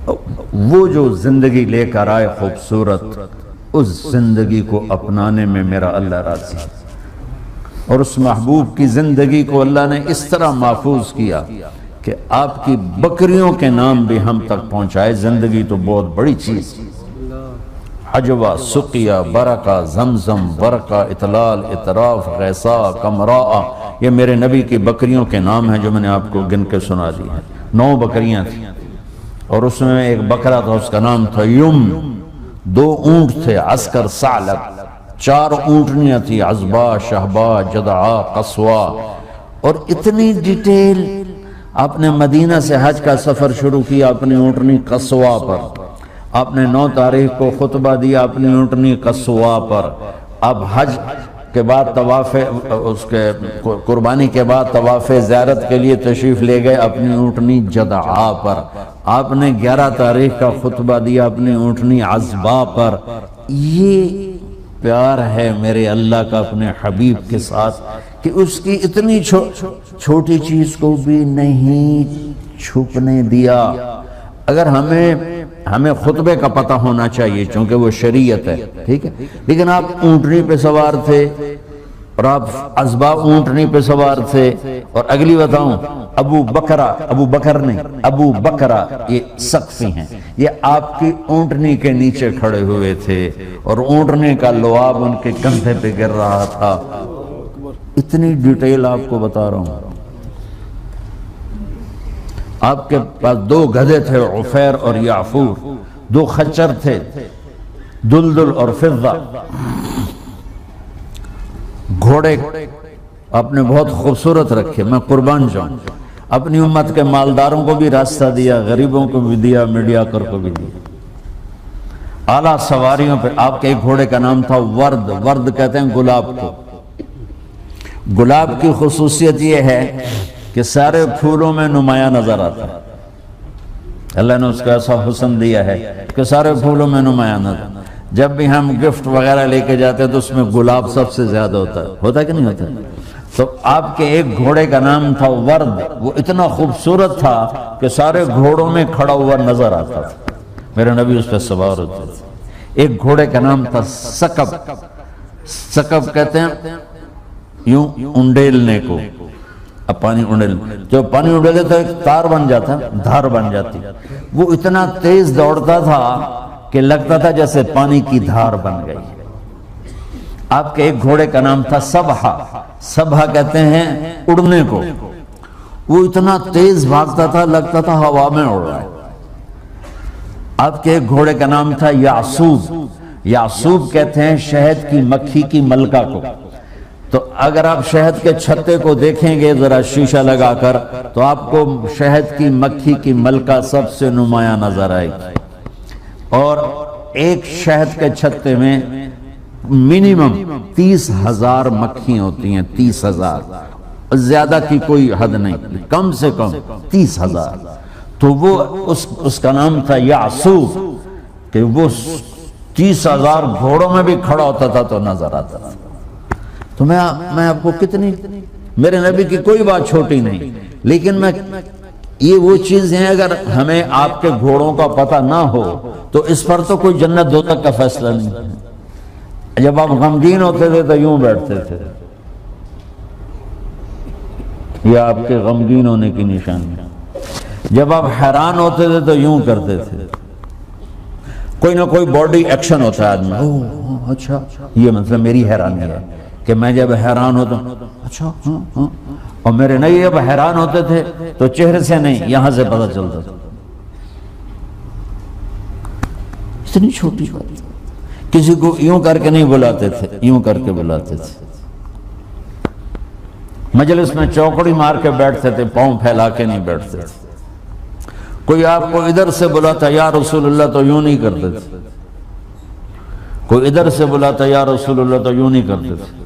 وہ جو زندگی لے کر آئے خوبصورت، اس زندگی کو اپنانے میں میرا اللہ راضی ہے۔ اور اس محبوب کی زندگی کو اللہ نے اس طرح محفوظ کیا کہ آپ کی بکریوں کے نام بھی ہم تک پہنچائے۔ زندگی تو بہت بڑی چیز، حجوہ، سقیہ، برکہ، زمزم، برکہ، اطلال، اطراف، غیثا، کمراء، یہ میرے نبی کی بکریوں کے نام ہیں جو میں نے آپ کو گن کے سنا دی ہیں۔ 9 بکریاں تھیں، اور اس میں ایک بکرا تھا، اس کا نام تھا یم۔ 2 اونٹ تھے، عسکر، ثعلب۔ 4 اونٹنیاں تھی، عزبہ، شہبہ، جدعہ، قصوہ۔ اور اتنی ڈیٹیل، آپ نے مدینہ سے حج کا سفر شروع کیا اپنی اونٹنی قصوہ پر، آپ نے 9 تاریخ کو خطبہ دیا اپنی اونٹنی قصوہ پر، اب حج کے بعد طواف، اس کے قربانی کے بعد طواف زیارت کے لیے تشریف لے گئے اپنی اونٹنی جدعہ پر، آپ نے 11 تاریخ کا خطبہ دیا اپنی اونٹنی عزبہ پر۔ یہ پیار ہے میرے اللہ کا اپنے حبیب کے ساتھ کہ اس کی اتنی چھوٹی چیز کو بھی نہیں چھپنے دیا۔ اگر ہمیں خطبے کا پتہ ہونا چاہیے چونکہ وہ شریعت ہے، ٹھیک ہے، لیکن آپ اونٹنی پہ سوار تھے اور آپ عزبہ اونٹنی پہ سوار تھے، اور اگلی بتاؤں ابو بکرہ یہ سقفی ہیں، یہ آپ کی اونٹنی کے نیچے کھڑے ہوئے تھے اور اونٹنی کا لعاب ان کے کندھے پہ گر رہا تھا۔ اتنی ڈیٹیل آپ کو بتا رہا ہوں۔ آپ کے پاس 2 گدھے تھے، عفیر اور یعفور، 2 خچر تھے، دلدل اور فضہ۔ گھوڑے آپ نے بہت خوبصورت رکھے، میں قربان جاؤں۔ اپنی امت کے مالداروں کو بھی راستہ دیا، غریبوں کو بھی دیا، میڈیاکر کو بھی دیا۔ اعلیٰ سواریوں پہ آپ کے ایک گھوڑے کا نام تھا ورد، ورد کہتے ہیں گلاب کو۔ گلاب کی خصوصیت یہ ہے کہ سارے پھولوں میں نمایاں نظر آتا ہے، اللہ نے اس کو ایسا حسن دیا ہے کہ سارے پھولوں میں نمایاں نظر۔ جب بھی ہم گفٹ وغیرہ لے کے جاتے ہیں تو اس میں گلاب سب سے زیادہ ہوتا ہے کہ نہیں ہوتا؟ تو آپ کے ایک گھوڑے کا نام تھا ورد، وہ اتنا خوبصورت تھا کہ سارے گھوڑوں میں کھڑا ہوا نظر آتا تھا، میرے نبی اس پہ سوار ہوتے تھے۔ ایک گھوڑے کا نام تھا سکب، سکب کہتے ہیں یوں انڈیلنے کو، اب پانی انڈیل، جو پانی انڈیلے تو ایک تار بن جاتا، دھار بن جاتی، وہ اتنا تیز دوڑتا تھا کہ لگتا تھا جیسے پانی کی دھار بن گئی۔ آپ کے ایک گھوڑے کا نام تھا سبحہ، سبحہ کہتے ہیں اڑنے کو، وہ اتنا تیز بھاگتا تھا لگتا تھا ہوا میں اڑ رہا ہے۔ آپ کے ایک گھوڑے کا نام تھا یعصوب، یعصوب کہتے ہیں شہد کی مکھی کی ملکہ کو۔ تو اگر آپ شہد کے چھتے کو دیکھیں گے ذرا شیشہ لگا کر تو آپ کو شہد کی مکھی کی ملکہ سب سے نمایاں نظر آئے گی، اور ایک شہد کے چھتے میں منیمم 30,000 مکھیاں ہوتی ہیں، 30,000، زیادہ کی کوئی حد نہیں، کم سے کم 30,000۔ تو وہ اس کا نام تھا یعصوب کہ وہ 30,000 گھوڑوں میں بھی کھڑا ہوتا تھا تو نظر آتا تھا۔ تو میں آپ کو کتنی، میرے نبی کی کوئی بات چھوٹی نہیں، لیکن یہ وہ چیز ہیں اگر ہمیں آپ کے گھوڑوں کا پتہ نہ ہو تو اس پر تو کوئی جنت دوزخ کا فیصلہ نہیں ہے۔ جب آپ غمگین ہوتے تھے تو یوں بیٹھتے تھے، یہ آپ کے غمگین ہونے کی نشانی ہے۔ جب آپ حیران ہوتے تھے تو یوں کرتے تھے، کوئی نہ کوئی باڈی ایکشن ہوتا ہے آدمی، اوہ اچھا یہ مطلب میری حیرانی ہے کہ میں جب حیران ہوتا ہوں اچھا ہاں، اور میرے نبی جب حیران ہوتے تھے تو چہرے سے نہیں یہاں سے پتہ چلتا تھا۔ اتنی چھوٹی بات، کسی کو یوں کر کے نہیں بلاتے تھے، یوں کر کے بلاتے تھے۔ مجلس میں چوکڑی مار کے بیٹھتے تھے، پاؤں پھیلا کے نہیں بیٹھتے تھے۔ کوئی آپ کو ادھر سے بلاتا یا رسول اللہ تو یوں نہیں کرتے تھے، کوئی ادھر سے بلاتا یا رسول اللہ تو یوں نہیں کرتے تھے۔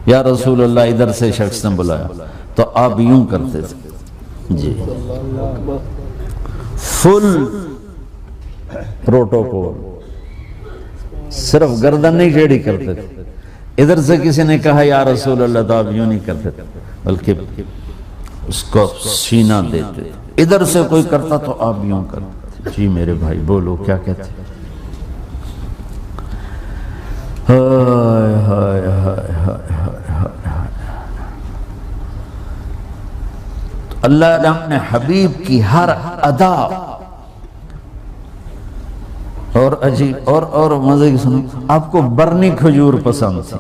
یا رسول اللہ ادھر سے شخص نے بلایا تو آپ یوں کرتے تھے، جی فل پروٹوکول، صرف گردن نہیں ٹیڑھی کرتے تھے۔ ادھر سے کسی نے کہا یا رسول اللہ تو آپ یوں نہیں کرتے تھے، بلکہ اس کو سینہ دیتے تھے. ادھر سے کوئی کرتا تو آپ یوں کرتے. جی میرے بھائی بولو کیا کہتے ہیں. ہائے ہائے ہائے ہائے ہائے. اللہ نے اپنے حبیب کی ہر ادا اور عجیب اور مزے کی سنو. آپ کو برنی کھجور پسند تھی,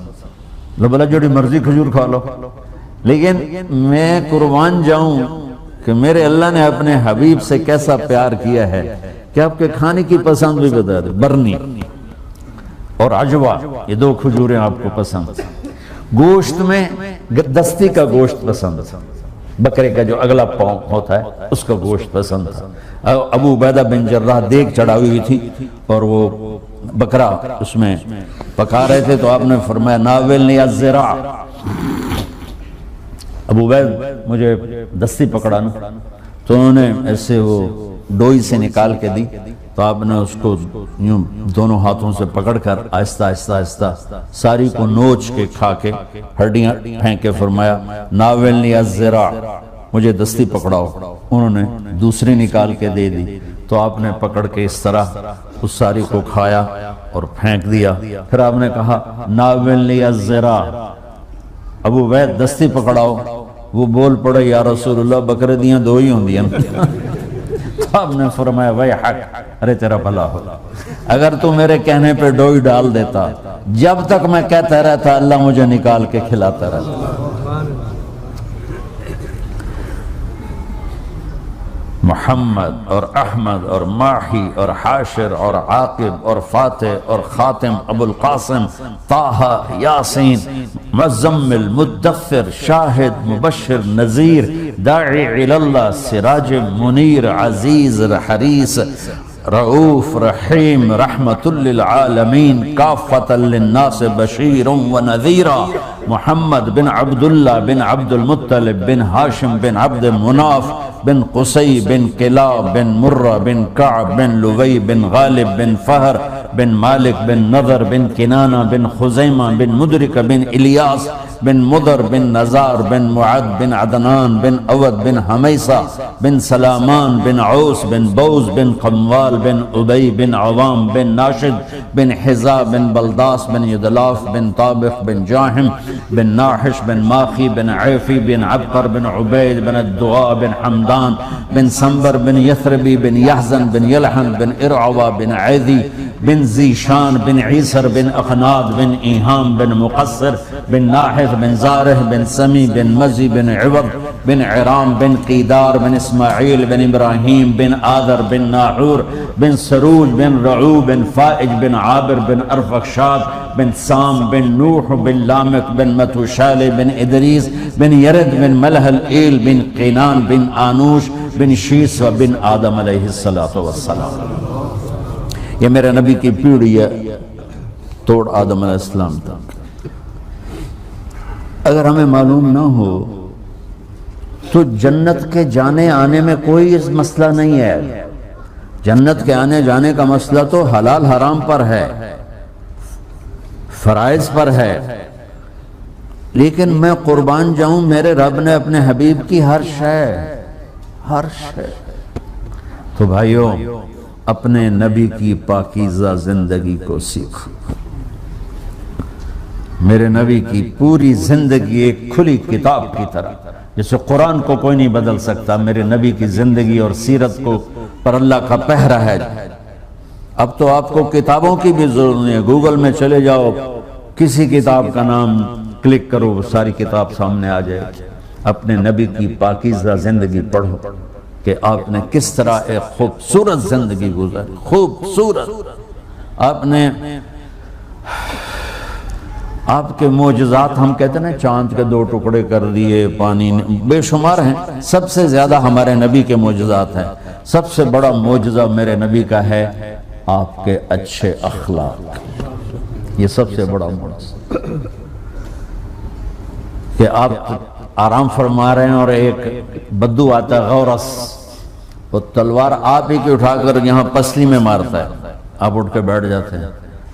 لو بلا جوڑی مرضی کھجور کھا لو, لیکن میں قربان جاؤں کہ میرے اللہ نے اپنے حبیب سے کیسا پیار کیا ہے کہ آپ کے کھانے کی پسند بھی بتا دے. برنی اور عجوہ, یہ دو کھجوریں آپ کو پسند. گوشت میں دستی کا گوشت پسند, بکرے کا جو اگلا پاؤں ہوتا ہے اس کا گوشت پسند تھا. ابو عبیدہ بن جراح دیگ چڑھائی ہوئی تھی اور وہ بکرا اس میں پکا رہے تھے تو آپ نے فرمایا ناولنی الذراع. ابو عبید مجھے دستی پکڑانا, تو انہوں نے ایسے وہ ڈوئی سے نکال کے دی, تو آپ نے اس کو یوں دونوں ہاتھوں سے پکڑ کر آہستہ آہستہ آہستہ ساری کو نوچ کے کھا کے ہڈیاں پھینک کے فرمایا ناولنی الذراع, مجھے دستی پکڑاؤ. انہوں نے دوسری نکال کے دے دی, تو آپ نے پکڑ کے اس طرح اس ساری کو کھایا اور پھینک دیا. پھر آپ نے کہا ناولنی الذراع, ابو عبید دستی پکڑاؤ. وہ بول پڑے یا رسول اللہ بکرے دیاں دو ہی ہوں دیاں. تو آپ نے فرمایا وہی حق, ارے تیرا بھلا ہو, اگر تو میرے کہنے پہ ڈوئی ڈال دیتا, جب تک میں کہتا رہتا اللہ مجھے نکال کے کھلاتا رہتا. محمد اور احمد اور ماہی اور حاشر اور عاقب اور فاتح اور خاتم, ابو القاسم, طه, یاسین, مزمل, مدثر, شاہد, مبشر, نذیر, داعی اللہ, سراج منیر, عزیز, حریص, رؤوف, رحیم, رحمت للعالمین, کافۃ للناس, بشیر و نذیرا. محمد بن عبداللہ بن عبد المطلب بن ہاشم بن عبد مناف بن قصی بن کلاب بن مرہ بن کعب بن لوی بن غالب بن فہر بن مالک بن نضر بن کنانہ بن خزیمہ بن مدرکہ بن الیاس بن مضر بن نزار بن معد بن عدنان بن اود بن حمیسہ بن سلامان بن عوس بن بوز بن قموال بن ابی بن عوام بن ناشد بن حزا بن بلداس بن یدلاف بن طابخ بن جاہم بن ناحش بن ماخی بن عیفی بن عبقر بن عبید بن الدعاء بن حمدان بن سنبر بن یثربی بن یحزن بن یلحن بن ارعوا بن عیدی بن زیشان بن عیسر بن اخناد بن ایہام بن مقصر بن ناحث بن زارح بن سمی بن مزی بن عوض بن عرام بن قیدار بن اسماعیل بن ابراہیم بن آذر بن ناحور بن سروج بن رعو بن فائج بن عابر بن ارفخشاد بن سام بن نوح بن لامک بن متوشال بن ادریس بن یرد بن ملح الایل بن قینان بن آنوش بن شیس و بن آدم علیہ السلام. یہ میرے نبی کی پیڑھی ہے توڑ آدم علیہ السلام تک. اگر ہمیں معلوم نہ ہو تو جنت کے جانے آنے میں کوئی اس مسئلہ نہیں ہے. جنت کے آنے جانے کا مسئلہ تو حلال حرام پر ہے, فرائض پر ہے. لیکن میں قربان جاؤں میرے رب نے اپنے حبیب کی ہر شے. تو بھائیو اپنے نبی کی پاکیزہ زندگی کو سیکھو. میرے نبی کی پوری زندگی ایک کھلی کتاب کی طرح, جیسے قرآن کو کوئی نہیں بدل سکتا, میرے نبی کی زندگی اور سیرت کو پر اللہ کا پہرا ہے. اب تو آپ کو کتابوں کی بھی ضرورت نہیں ہے, گوگل میں چلے جاؤ, کسی کتاب کا نام کلک کرو, ساری کتاب سامنے آ جائے. اپنے نبی کی پاکیزہ زندگی پڑھو کہ آپ نے کس طرح ایک خوبصورت زندگی گزاری. خوبصورت. آپ کے معجزات, ہم کہتے ہیں چاند کے 2 ٹکڑے کر دیے, پانی بے شمار ہیں. سب سے زیادہ ہمارے نبی کے معجزات ہیں. سب سے بڑا معجزہ میرے نبی کا ہے آپ کے اچھے اخلاق. یہ سب سے بڑا معجزہ کہ آپ آرام فرما رہے ہیں اور ایک بدو آتا ہے غورس, وہ تلوار آپ ہی کی اٹھا کر یہاں پسلی میں مارتا ہے. آپ اٹھ کے بیٹھ جاتے ہیں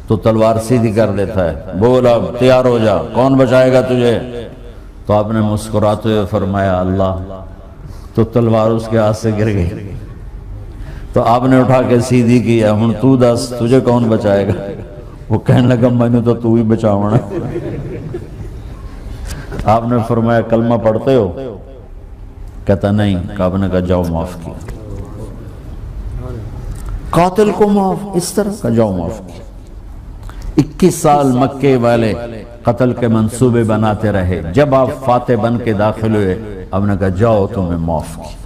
تو تلوار سیدھی کر دیتا ہے, بول اب تیار ہو جا, کون بچائے گا تجھے؟ تو آپ نے مسکراتے ہوئے فرمایا اللہ تو تلوار اس کے ہاتھ سے گر گئی. تو آپ نے اٹھا کے سیدھی کیا, ہن تو دس تجھے کون بچائے گا؟ وہ کہنے لگا میں نے تو ہی بچاونا. آپ نے فرمایا کلمہ پڑھتے ہو؟ کہتا نہیں. آپ نے کہا جاؤ معاف کیا. قاتل کو معاف, اس طرح کا جاؤ معاف کیا. 21 سال مکے والے قتل کے منصوبے بناتے رہے. جب آپ فاتح بن کے داخل ہوئے, آپ نے کہا جاؤ تمہیں معاف کیا.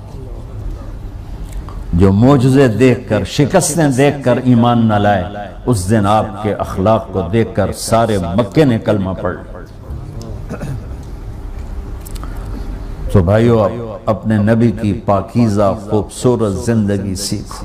جو معجزے دیکھ کر, شکستیں دیکھ کر ایمان نہ لائے, اس دن آپ کے اخلاق کو دیکھ کر سارے مکے نے کلمہ پڑھ. تو بھائیو, اپنے نبی کی پاکیزہ خوبصورت زندگی سیکھو.